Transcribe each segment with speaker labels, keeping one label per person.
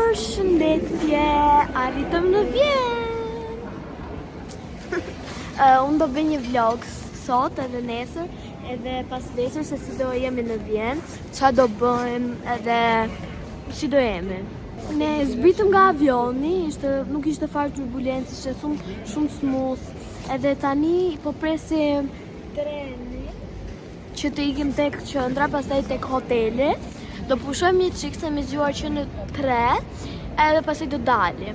Speaker 1: Përshëndetje, arritëm në Vjenë. Unë do bëj një vlog sot edhe nesër, edhe pas nesër se si do jemi në Vjenë, qa do bëjmë edhe si do jemi. Ne zbritëm nga avioni, nuk ishte fare turbulencë, ishte shumë smooth, edhe tani po presim treni që të ikim tek qendra, pastaj tek hoteli. Do pushojmë një qikë se me zgjuar që në 3, edhe pastaj do dalim.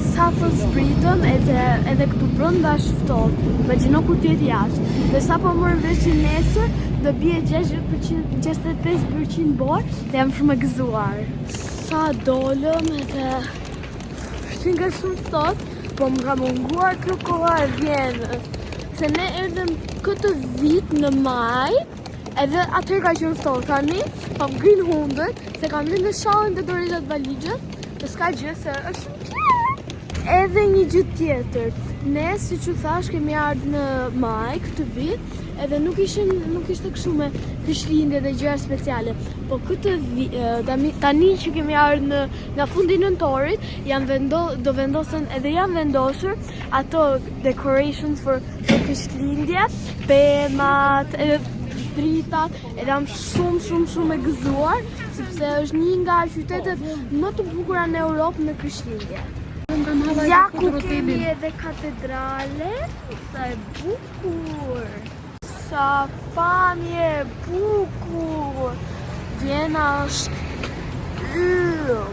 Speaker 1: Sa po zbritëm edhe këtu brenda është ftohtë, imagjino kur ti je jashtë. Dhe sa po morëm vesh që nesër do bie 65% borë, dhe jam shumë e gëzuar. Sa dolëm edhe është nga shumë ftohtë, po më ka munguar kjo koha e Vjenës. Se ne erdhëm këtë vit në maj, edhe atëherë ka qenë ftohtë. Tani po më grinë hundët, se kam lënë shallin dhe dorezat valizhet, dhe s'ka gjë se është edhe një gjë tjetër. Ne, siç u thash, kemi ardhur në maj këtë vit, edhe nuk ishte kështu me Krishtlindje dhe gjëra speciale. Po këtë vit, tani që kemi ardhur nga fundi nëntorit, do vendosen edhe janë vendosur ato decorations for Krishtlindje, pemat, edhe dritat, edhe jam shumë e gëzuar, sepse është një nga qytetet më të bukura në Europë në Krishtlindje. Ja ku kemi edhe katedrale, sa e bukur, sa pamje bukur, Vjena është yll.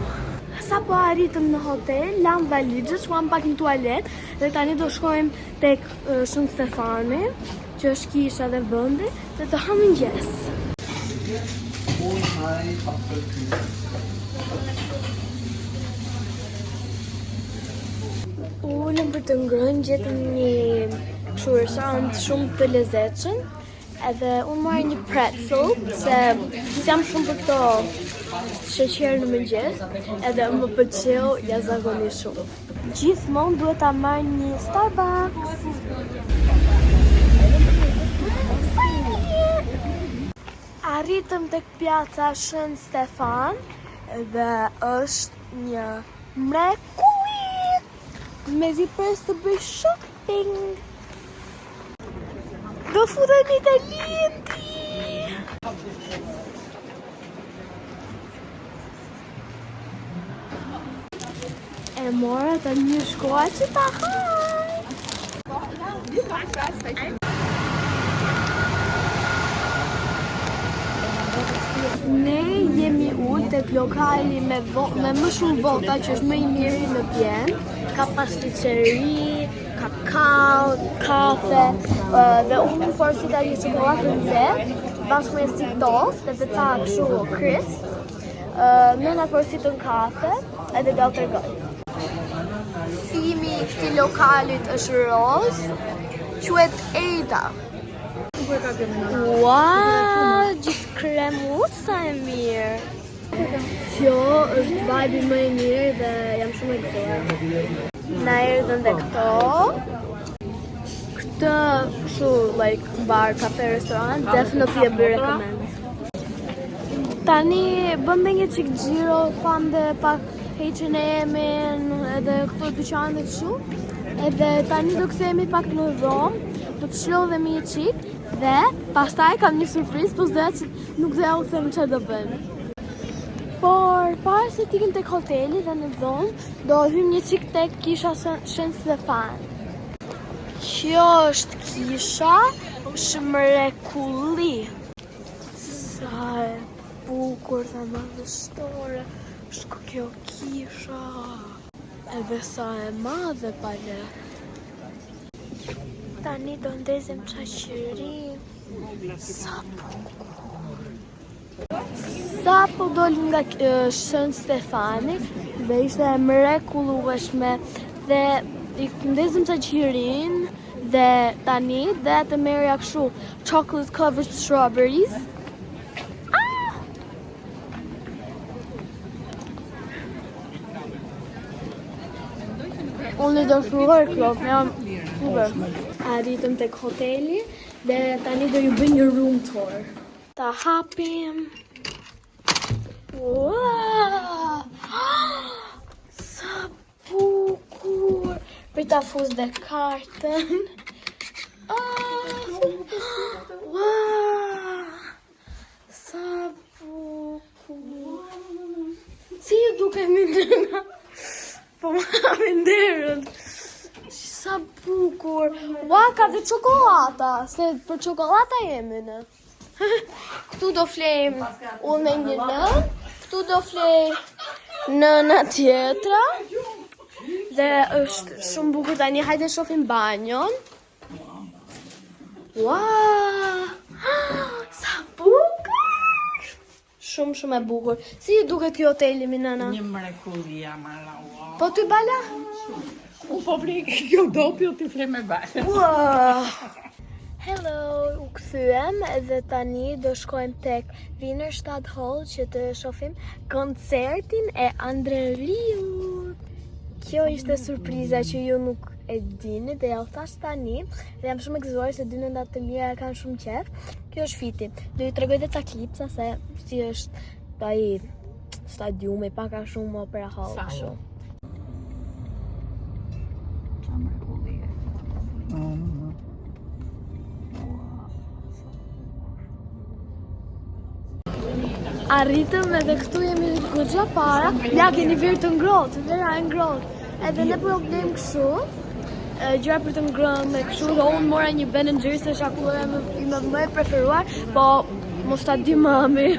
Speaker 1: Sa po arritëm në hotel, lam valizhet, shkuam pak në tualet, dhe tani do shkojmë tek Shën Stefani, që është kisha dhe vëndi, dhe të ham mëngjes. Ullëm për të ngrënë gjetëm një restorant shumë të lezetshëm, edhe unë marrë një pretzel, se jam shumë për këto sheqer në mëngjes, edhe më pëlqeu jashtëzakonisht shumë. Gjithmonë duhet ta marr një Starbucks. Arritëm tek pjaca Shën Stefan, dhe është një mrekulli. Mezi pres të bëj shopping. Do futemi te lindi. E mora të një shkoa që ta haj. Ne jemi ullë tek lokali me më shumë vota, që është më i miri në Vjenë. Ka pasticeri, kakao, kafe, dhe unë përsita një qokolatë në nxehtë, bashkë me si tost, edhe ca kështu crisp. Nëna përsitën kafe, edhe do të rregoj. Thimi i këtij lokalit është roz, quhet Ada. Ua, gjithë kremusa e mirë. Kjo është vibe më i mirë dhe jam shumë e gëzuar. Na erdhën dhe këto. Këtë kështu bar, kafe, restoran, definitely e recommend. Tani bëm dhe një qik gjiro, fam dhe pak H&M-in edhe këto dyqanë dhe kështu. Edhe tani do kthehemi pak në Rom, do të shlodhemi një qik, dhe pastaj kam një surprizë, po nuk dhe u them çfarë do bëjmë. Por para se t'ikim tek hoteli dhe në dhomë, do hym një qik tek kisha Shën Stefan. Kjo është kisha, është mrekulli. Sa e bukur dhe madhështore është kjo kisha. Edhe sa e madhe pale. Tani do ndezim qaqëri. Sa bukur. Sa po dolim nga Shën Stefani, dhe ishte e mrekullueshme, dhe i ndezim qaqërin, dhe tani dhe të merja kështu chocolate covered strawberries. Unë do shruar klop, jam super. Arritëm tek hoteli dhe tani do ju bëj një room tour. Ta hapim. Wow! Sa bukur! Për ta fuz dhe kartën. Wow! Sa bukur! Si ju duke një nëna? Po ma me nderën. Sa bukur! Ua, ka dhe çokolata, se për çokolata jemi në. Këtu do flejm unë me një nën, këtu do flej nëna tjetra. Dhe është shumë bukur tani, hajde shohim banjon. Wow! Sa bukur! Shumë e bukur. Si ju duket kjo hoteli, mi nëna?
Speaker 2: Një mrekulli amara.
Speaker 1: Po ty bala?
Speaker 2: Unë po vrej kjo dopi o t'i flej me bale.
Speaker 1: Wow! Hello, u kthyem dhe tani do shkojmë tek Wienerstadt Hall që të shohim koncertin e Andreriut. Kjo ishte surpriza që ju nuk e dini dhe ja u thash tani dhe jam shumë e gëzuar se dy nënat të mia kanë shumë qef. Kjo është fiti. Do ju tregoj dhe ca klipsa se si është ai stadiumi, paka shumë opera hall kështu. Arritëm edhe këtu jemi goxha para. Ja keni verë të ngrohtë, vera e ngrohtë. Edhe ne problem kështu. Gjëra për të ngrënë kështu dhe unë mora një Ben & Jerry's se shakullora ime më e preferuar, po mos ta di mami.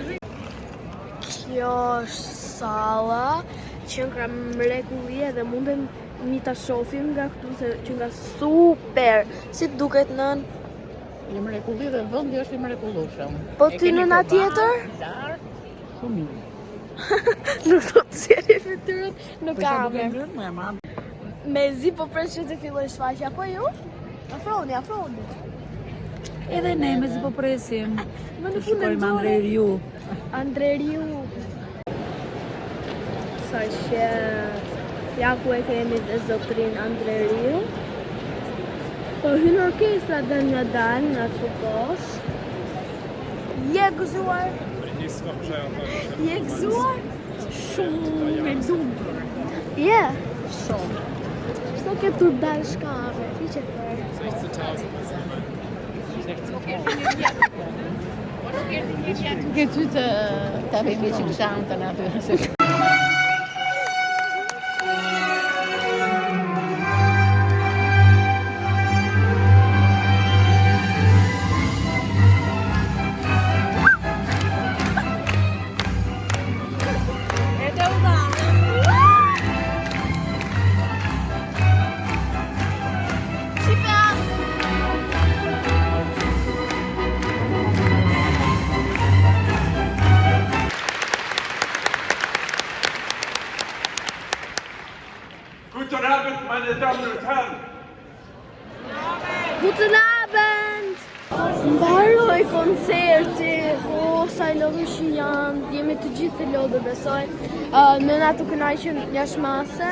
Speaker 1: Kjo është salla që nga mrekullie dhe mundem mi ta shohim nga këtu se që nga super. Si duket nën?
Speaker 2: Një mrekulli dhe vendi është i mrekullueshëm.
Speaker 1: Po ty nëna tjetër?
Speaker 2: Shumë mirë.
Speaker 1: Nuk do të sjellë fytyrën në kamerë.
Speaker 2: kamerë.
Speaker 1: Me zi po pres që të filloj shfaqja, po ju? Afroni.
Speaker 2: Edhe ne me zi po presim.
Speaker 1: Më në fundë
Speaker 2: Shikojmë
Speaker 1: Andreriu. Sa qet. Ja ku e kemi dhe zotrin Andreriu. Po hynë orkestra dhe nga dalë nga të poshtë. Je gëzuar? Je gëzuar?
Speaker 2: Shumë me dumbër.
Speaker 1: Je?
Speaker 2: Shumë.
Speaker 1: Sto ke tur dalë shkave? I që për?
Speaker 2: Duke ty të vemi që këshantën aty.
Speaker 3: Guten Abend, meine Damen und Herren.
Speaker 1: Guten Abend! Mbaroj koncerti, sa i lodhur që janë, jemi të gjithë të lodhur besoj. Nëna të kënaqur jashtë mase,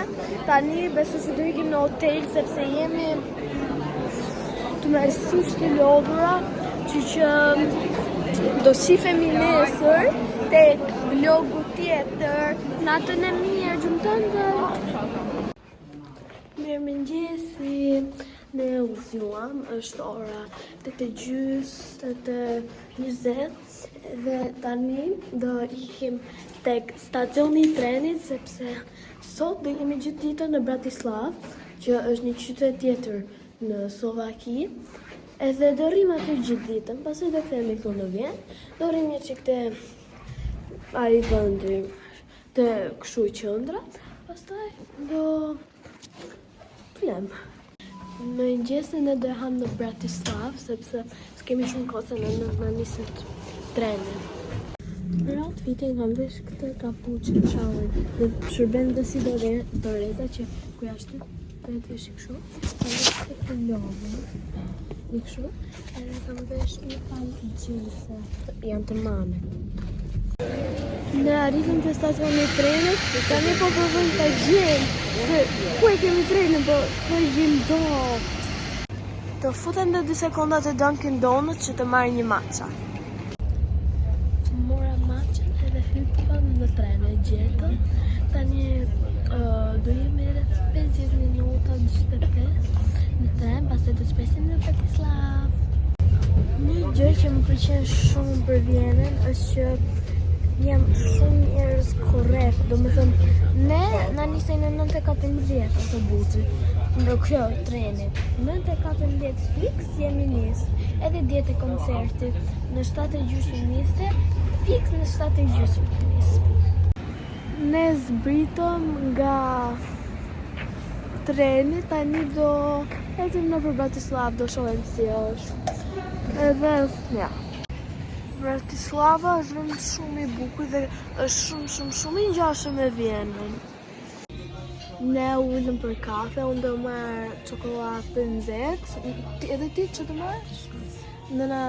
Speaker 1: tani besoj se do ikim në hotel sepse jemi të mërsisht të lodhura, që do shifemi nesër tek vlogu tjetër, natën e mirë, gjumëtëndë. Mirëmëngjesi, ne u zgjuam, është ora 8:30 dhe tani do ikim tek stacioni i trenit sepse sot do jemi gjithë ditën në Bratislav, që është një qytet tjetër në Slovaki. Edhe do rrim aty gjithë ditën, pastaj do kthehemi këtu në Vjenë, do rrim një çik te ai vendi të kështu qendra, pastaj do flem. Në mëngjesin ne do ham në Bratislav sepse s'kemi shumë kohë se në niset treni. Për outfitin kam vesh këtë kapuçë çallin dhe shërben dhe si doreza që ku jashtë të vesh kështu. Kam vesh këtë lodhë. Një kështu, edhe kam vesh një palë gjilëse, janë të mame. Ne arritëm të stacioni i trenit, tani po provojmë ta gjejmë, se ku e kemi trenin, po gjejmë dot. Do futem dhe 2 sekonda te Dunkin Donuts që të marrë një matcha. mora maçën edhe hypëm në tren e gjetëm. Tani do jemi rreth 50 minuta, 45 në tren, pastaj do të shpesim në Bratislav. Një gjë që më pëlqen shumë për Vjenën është që jam shumë njerëz korrekt, domethënë ne na nisej në 9:14 autobusi. Në kjo trenit, 9:14 fix jemi nis, edhe 10 e koncerti, në 7:30 niste, fix në 7:30 nis. Ne zbritëm nga treni, tani do ecim nëpër Bratislav, do shohim si është. Edhe, ja. Bratislava është vend shumë i bukur dhe është shumë i ngjashëm me Vjenën. Ne ullëm për kafe, unë do marrë çokoladë nxehtë, edhe ti që do marrësh? Nëna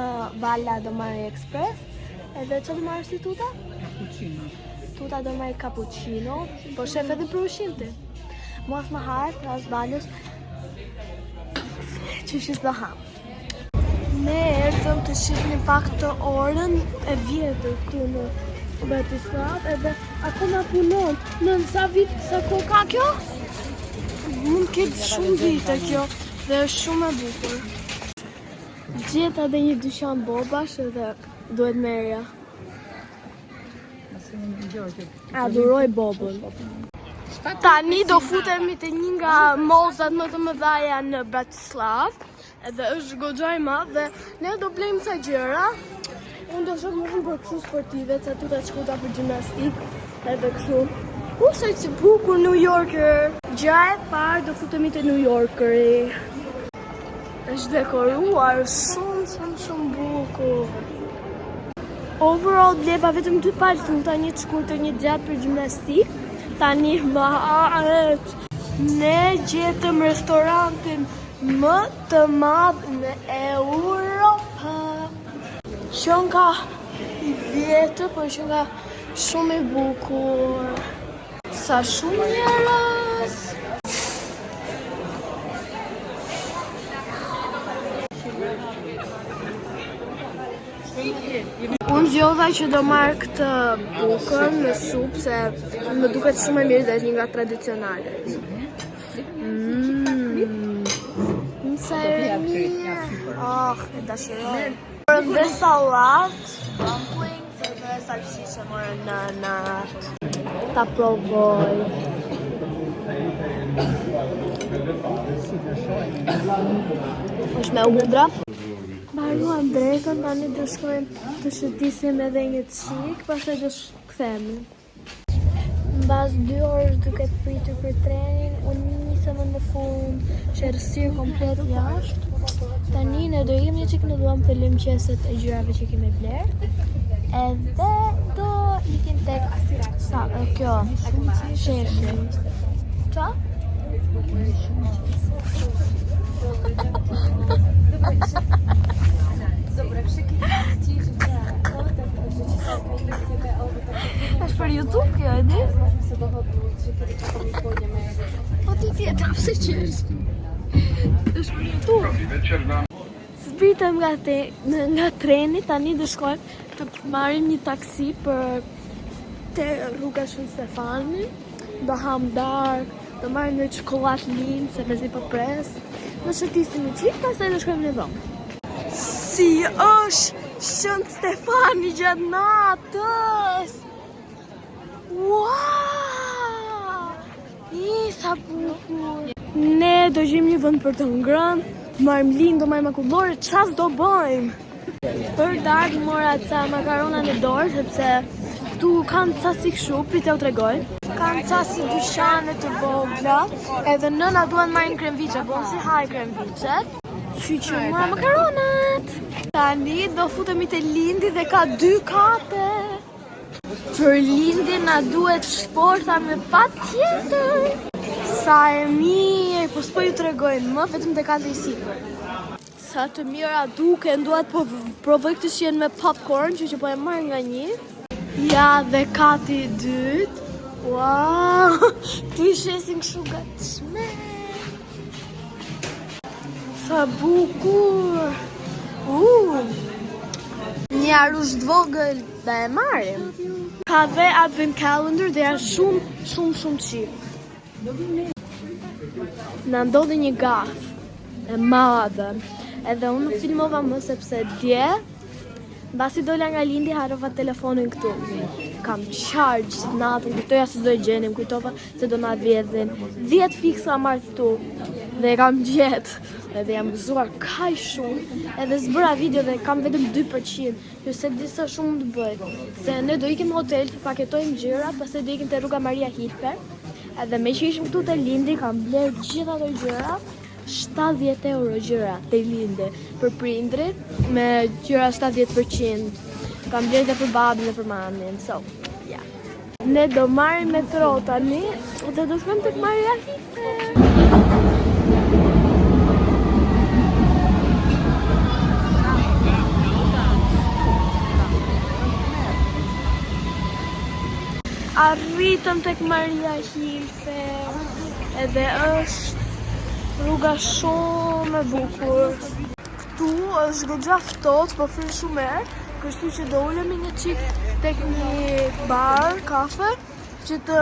Speaker 1: Balla do marrë ekspres, edhe që do marrësh ti Tuta?
Speaker 2: Cappuccino.
Speaker 1: Tuta do marrë cappuccino, po shef edhe për ushqim ti. Mos më harë, as Balës, që shis do ham. Ne erdhëm të shihnim pak të orën e vjetër këtu në Bratislav, edhe akoma punon. Në sa vit, sa kohë ka kjo? Mund ketë shumë vite kjo dhe është shumë e bukur. Gjeta dhe një dyqan bobash edhe duhet merja. Adhuroj bobën. Tani do futemi te një nga mallzat më të mëdha në Bratislav, edhe është goxha i madh dhe ne do blejmë ca gjëra. Unë do shoh më shumë për kështu sportive, ca tuta shkuta për gjimnastik, edhe kështu. Sa që bukur New Yorker. Gjëja e parë do futemi te New Yorkeri. Është dekoruar shumë bukur. Overall bleva vetëm 2 paltuta, një të shkurtër, një gjatë për gjimnastik. Tani mbahet. Ne gjetëm restorantin më të madh në Europë. Që nga i vjetër, po që nga shumë i bukur. Sa shumë njerëz. Unë zgjodha që do marrë këtë bukën në supë, se më duket shumë e mirë dhe është një nga tradicionalet. Sa e mirë. E dashuroj. Morëm dhe sallat, dumplings edhe salsishe morën në natë. Ta provoj. Është me undra. Mbaruam drekën, tani do shkojmë të shëtisim edhe një qik, pastaj do kthehemi. Mbas 2 orë duke pritur për trenin, unë nisëm në fund, shërësirë komplet jashtë. Tani ne do jemi një qik në duam të lëmqeset e gjyrave që kemi blerë. Edhe do ikim tek kjo sheshi. Qa? Është për YouTube kjo, e di? Po ti tjetër, pse qesh? Është për YouTube. Zbritëm nga treni, tani do shkojmë të marrim një taksi për te rruga Shën Stefani. Do ham dark, do marrim një çokoladë lind, se mezi po pres. Do shëtisim një qik, pastaj do shkojmë në dhomë. Si është Shën Stefani gjatë natës! Wow! Sa bukur! Ne do gjejmë një vend për të ngrënë, marrim lind, do marrim akullore, çfarë do bëjmë? Për darkë mora ca makarona në dorë, sepse këtu kanë ca si kështu, prit u tregoj. Kanë ca si dyqane të vogla, edhe nëna duan marrin kremviçe, po si haj kremviçet. Që mora makaronat. Tani do futemi te lindi dhe ka 2 kate. Për lindi na duhet shporta me patjetër. Sa e mirë, po s'po ju tregoj më, vetëm te kate i sipër. Sa të mira duken, duhet po provoj këtë që jenë me popcorn, që po e marr nga një. Ja, dhe kati i dytë. Wow, tu i shesin kështu gatshme. Sa bukur. Një arush të vogël dhe e marrim. Ka dhe advent calendar dhe janë shumë cheap. Na ndodhi një gaf e madhe, edhe unë nuk filmova më sepse dje, mbasi dola nga lindi harrova telefonin këtu. Kam charge natën, kujtoja se do e gjenim, kujtova se do na vjedhin. 10 fiks kam marrë këtu dhe e kam gjetë. Edhe jam gëzuar kaq shumë, edhe s'bëra video dhe kam vetëm 2%, që se disa shumë të bëj. Se ne do ikim në hotel të paketojmë gjëra, pastaj do ikim te rruga Maria Hilfer. Edhe me që ishim këtu te Lindi, kam bler gjithë ato gjëra, 70 euro gjëra te Lindi për prindrit me gjëra 70%. Kam bler edhe për babin dhe për mamin. So, ja. Ne do marrim metro tani dhe do shkojmë tek Maria Hilfer. Arritëm tek Maria Hilfer, edhe është rruga shumë e bukur. Këtu është goxha ftohtë, po fryr shumë erë, kështu që do ulemi një çik tek një bar, kafe, që të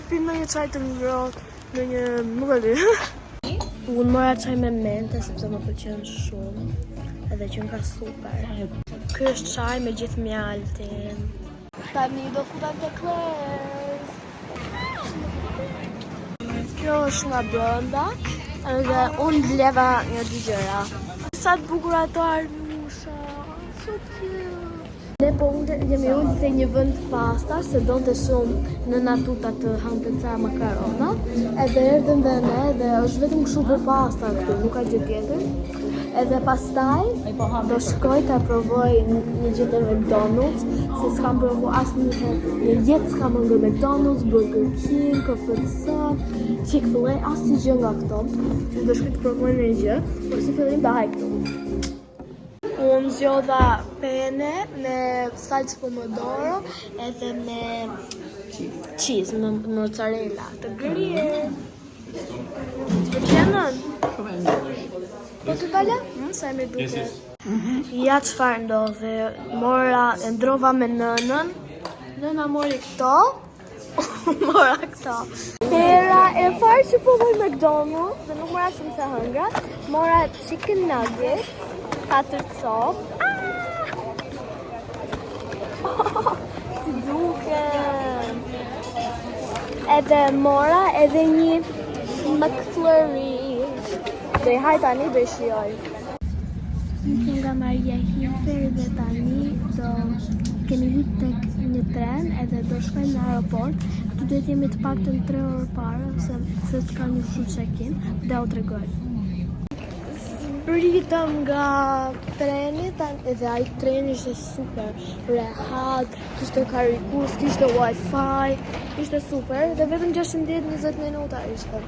Speaker 1: pim në një çaj të ngrohtë, në një, nuk e di. Unë mora çaj me mente sepse më pëlqen shumë, edhe që nga super. Ky është çaj me gjithë mjaltin. Tani do futem te Claire's. Kjo është nga brenda, edhe unë bleva një dy gjëra. Sa të bukur ato arnusha, so cute. Ne po jemi ullë te një vend pasta, se donte shumë në natuta të hante ca makarona, edhe erdhëm dhe ne, dhe është vetëm kështu për pasta këtu, nuk ka gjë tjetër. Edhe pastaj do shkoj ta provoj një gjë të McDonald's, se s'kam provu asnjëherë në jetë, s'kam hëngur McDonald's, Burger King, KFC, Chick-fil-A, asnjë gjë nga këto. Që do shkoj të provoj një gjë, por si fillim bëhaj këtu. Unë zgjodha pene me salcë pomodoro edhe me cheese, me mozzarella të grier. Të pëlqenën? Po të tala? Sa e me duke. Ja çfarë ndodhi. Mora, e ndrova me nënën. Nëna mori këto. Mora këto. Hera e farë që po voj McDonald's, dhe nuk mora shumë se hëngra. Mora chicken nugget, 4 cop. Si duke. Edhe mora edhe një McFlurry. Dhe haj tani do shijoj. Nisim nga Maria Hilfer dhe tani do kemi hyrë tek një tren edhe do shkojmë në aeroport. Këtu duhet jemi të paktën 3 orë para se të ka një kështu check-in dhe u tregoj. Pritëm nga treni edhe ai treni ishte super rehat, kishte karikus, kishte wifi, ishte super dhe vetëm 16-20 minuta ishte.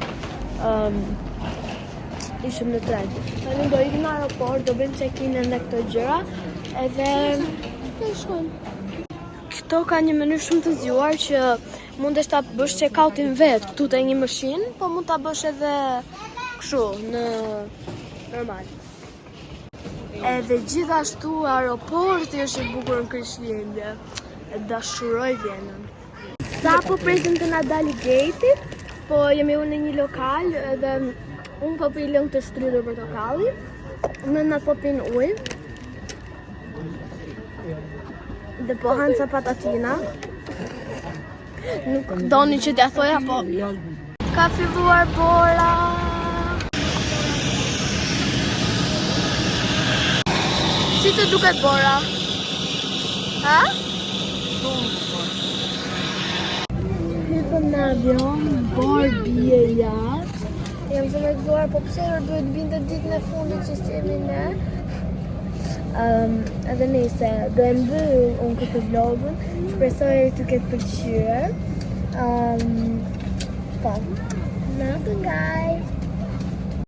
Speaker 1: Ishim në tren. Tani do ikim në aeroport, do bëjmë check-in në këto gjëra, edhe do shkojmë. Këto ka një mënyrë shumë të zgjuar që mundesh ta bësh check-outin vetë këtu te një mashinë, po mund ta bësh edhe kështu në normal. Edhe gjithashtu aeroporti është i bukur në Krishtlindje. E dashuroj Vjenën. Sa po presim të na dali gate-i, po jemi unë në një lokal edhe unë po pi lëng të shtrydhur portokalli, nëna po pin ujë, dhe po hanë ca patatina. Nuk doni që t'ja thoja, po ka filluar bora. Si të duket bora? Ha? Hypëm në avion, bie jashtë. Jam shumë e gëzuar, po pse duhet binte ditën e fundit që s'jemi ne. Edhe nëse do e mbyll unë këtë vlogun, shpresoj të ketë pëlqyer. Po, natën guys!